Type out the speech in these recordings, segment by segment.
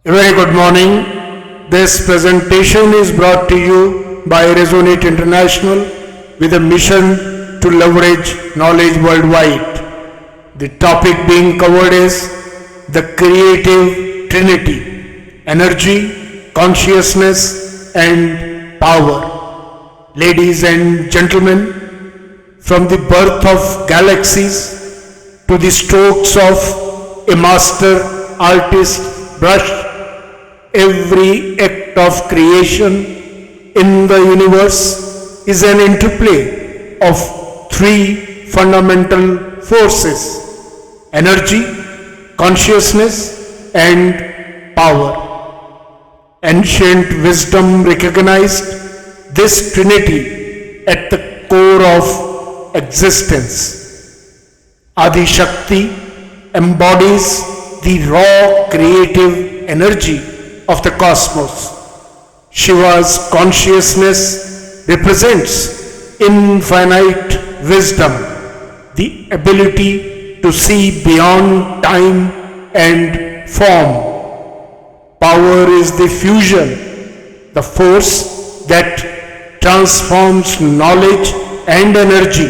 A very good morning. This presentation is brought to you by Resonate International with a mission to leverage knowledge worldwide. The topic being covered is the creative trinity: energy, consciousness, and power. Ladies and gentlemen, from the birth of galaxies to the strokes of a master artist's brush, every act of creation in the universe is an interplay of three fundamental forces: energy, consciousness, and power. Ancient wisdom recognized this trinity at the core of existence. Adi Shakti embodies the raw creative energy of the cosmos. Shiva's consciousness represents infinite wisdom, the ability to see beyond time and form. Power is the fusion, the force that transforms knowledge and energy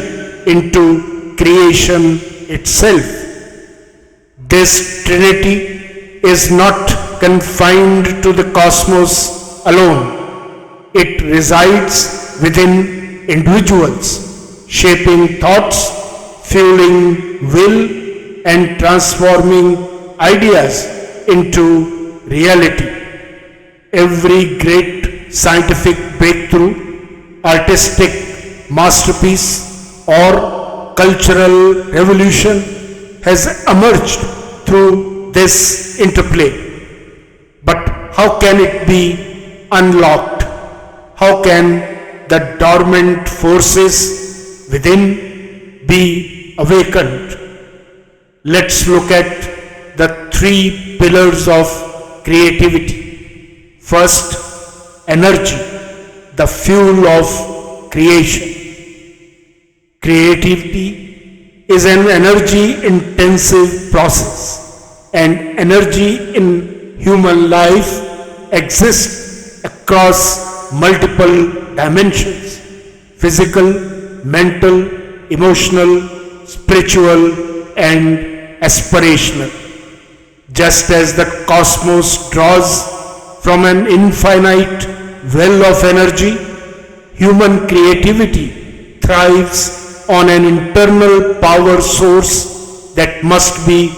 into creation itself. This trinity is not confined to the cosmos alone. It resides within individuals, shaping thoughts, fueling will, and transforming ideas into reality. Every great scientific breakthrough, artistic masterpiece, or cultural revolution has emerged through this interplay. But how can it be unlocked? How can the dormant forces within be awakened? Let's look at the three pillars of creativity. First, energy, the fuel of creation. Creativity is an energy-intensive process, and energy in human life exists across multiple dimensions: physical, mental, emotional, spiritual, and aspirational. Just as the cosmos draws from an infinite well of energy, human creativity thrives on an internal power source that must be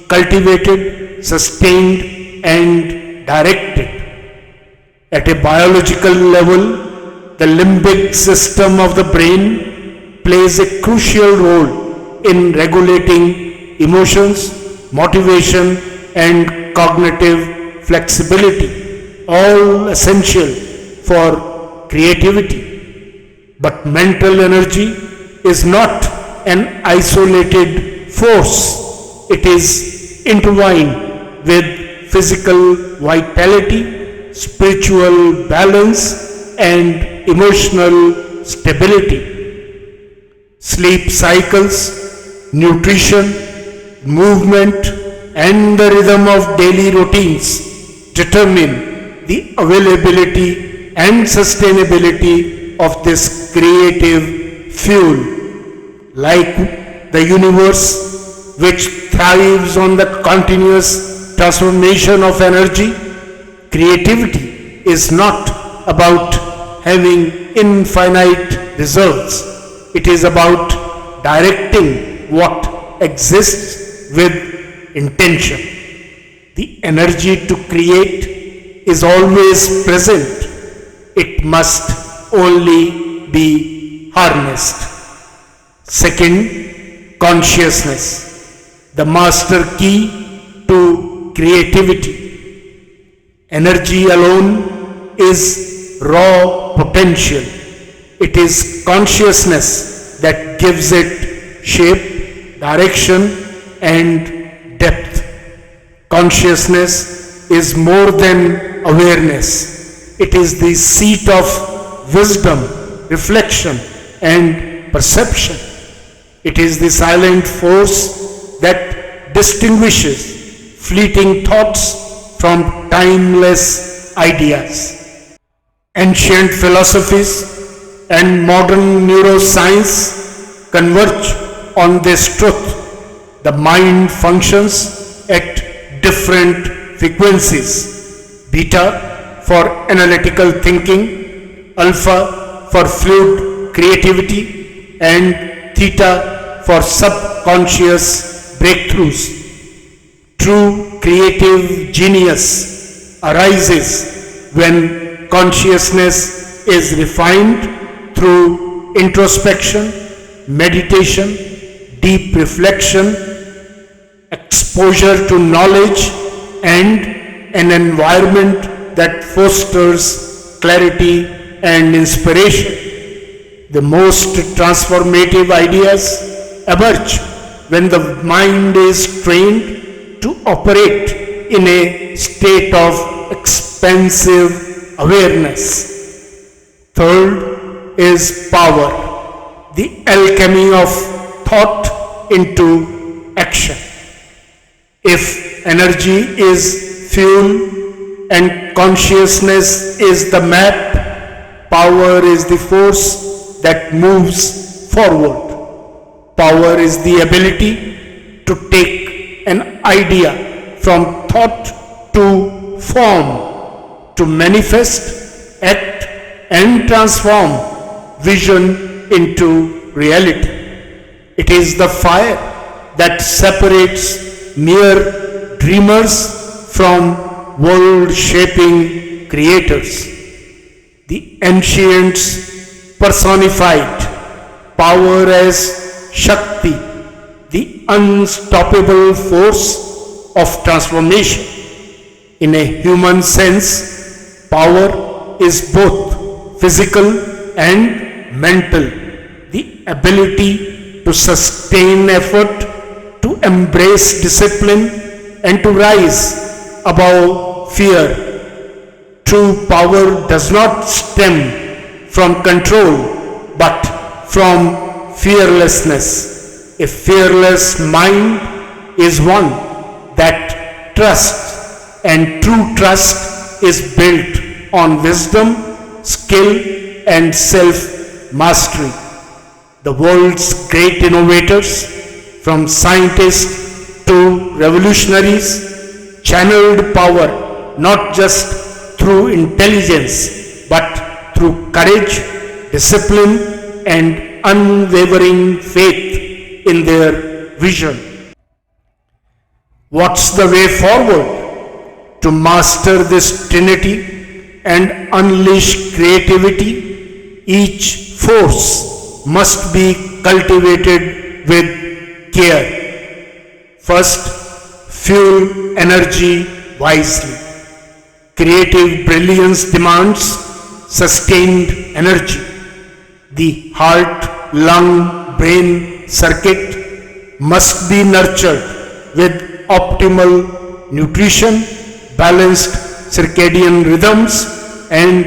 cultivated, sustained, and directed. At a biological level, the limbic system of the brain plays a crucial role in regulating emotions, motivation, and cognitive flexibility, all essential for creativity. But mental energy is not an isolated force. It is intertwined with physical vitality, spiritual balance, and emotional stability. Sleep cycles, nutrition, movement, and the rhythm of daily routines determine the availability and sustainability of this creative fuel. Like the universe, which thrives on the continuous transformation of energy, creativity is not about having infinite reserves. It is about directing what exists with intention. The energy to create is always present. It must only be harnessed. Second, consciousness, the master key to creativity. Energy alone is raw potential. It is consciousness that gives it shape, direction, and depth. Consciousness is more than awareness. It is the seat of wisdom, reflection, and perception. It is the silent force that distinguishes fleeting thoughts from timeless ideas. Ancient philosophies and modern neuroscience converge on this truth. The mind functions at different frequencies: beta for analytical thinking, alpha for fluid creativity, and theta for subconscious breakthroughs. True creative genius arises when consciousness is refined through introspection, meditation, deep reflection, exposure to knowledge, and an environment that fosters clarity and inspiration. The most transformative ideas emerge when the mind is trained to operate in a state of expansive awareness. Third is power, the alchemy of thought into action. If energy is fuel and consciousness is the map, power is the force that moves forward. Power is the ability to take an idea from thought to form, to manifest, act, and transform vision into reality. It is the fire that separates mere dreamers from world-shaping creators. The ancients personified power as Shakti, the unstoppable force of transformation. In a human sense, power is both physical and mental. The ability to sustain effort, to embrace discipline, and to rise above fear. True power does not stem from control, but from fearlessness. A fearless mind is one that trusts, and true trust is built on wisdom, skill, and self-mastery. The world's great innovators, from scientists to revolutionaries, channeled power not just through intelligence but through courage, discipline, and unwavering faith in their vision. What's the way forward? To master this trinity and unleash creativity, each force must be cultivated with care. First, fuel energy wisely. Creative brilliance demands sustained energy. The heart, lung, brain circuit must be nurtured with optimal nutrition, balanced circadian rhythms, and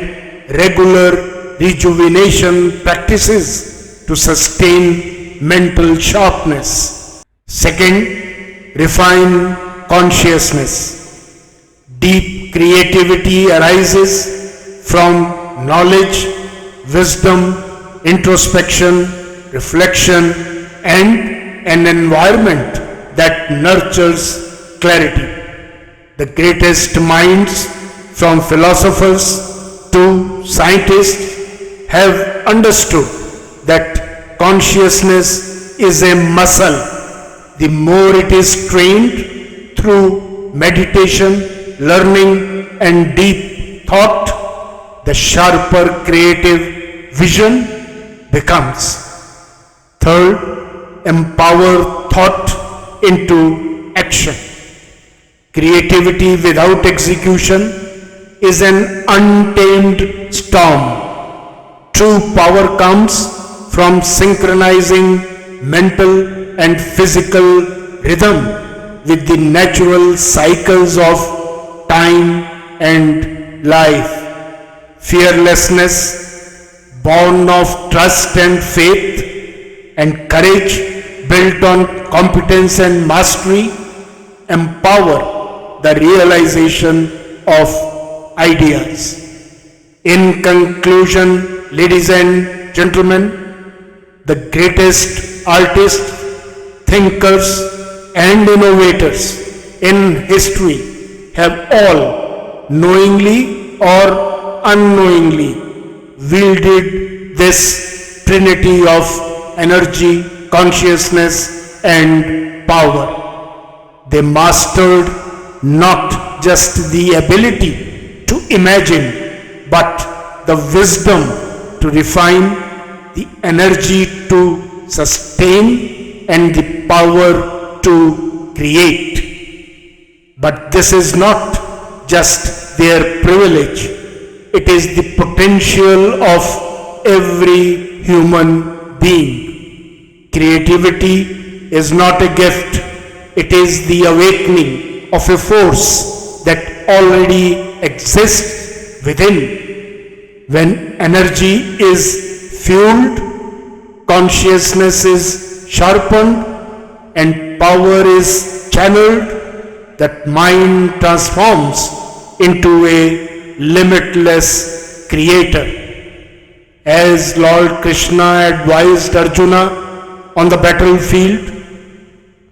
regular rejuvenation practices to sustain mental sharpness. Second, refine consciousness. Deep creativity arises from knowledge, wisdom, introspection, reflection, and an environment that nurtures clarity. The greatest minds, from philosophers to scientists, have understood that consciousness is a muscle. The more it is trained through meditation, learning, and deep thought, the sharper creative vision becomes. Third, empower thought into action. Creativity without execution is an untamed storm. True power comes from synchronizing mental and physical rhythm with the natural cycles of time and life. Fearlessness, born of trust and faith, and courage built on competence and mastery, empower the realization of ideas. In conclusion, ladies and gentlemen, the greatest artists, thinkers, and innovators in history have all, knowingly or unknowingly, wielded this trinity of energy, consciousness, and power. They mastered not just the ability to imagine, but the wisdom to refine, the energy to sustain, and the power to create. But this is not just their privilege, it is the potential of every human being. Creativity is not a gift, it is the awakening of a force that already exists within. When energy is fueled, consciousness is sharpened, and power is channeled, that mind transforms into a limitless creator. As Lord Krishna advised Arjuna on the battlefield,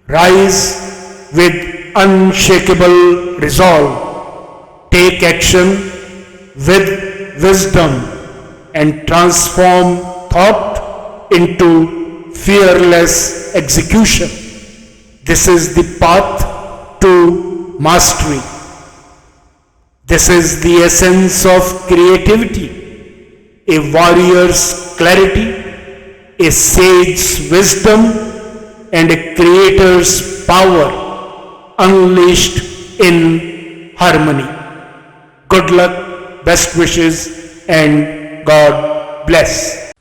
rise with unshakable resolve, take action with wisdom, and transform thought into fearless execution. This is the path to mastery. This is the essence of creativity, a warrior's clarity, a sage's wisdom, and a creator's power unleashed in harmony. Good luck, best wishes, and God bless.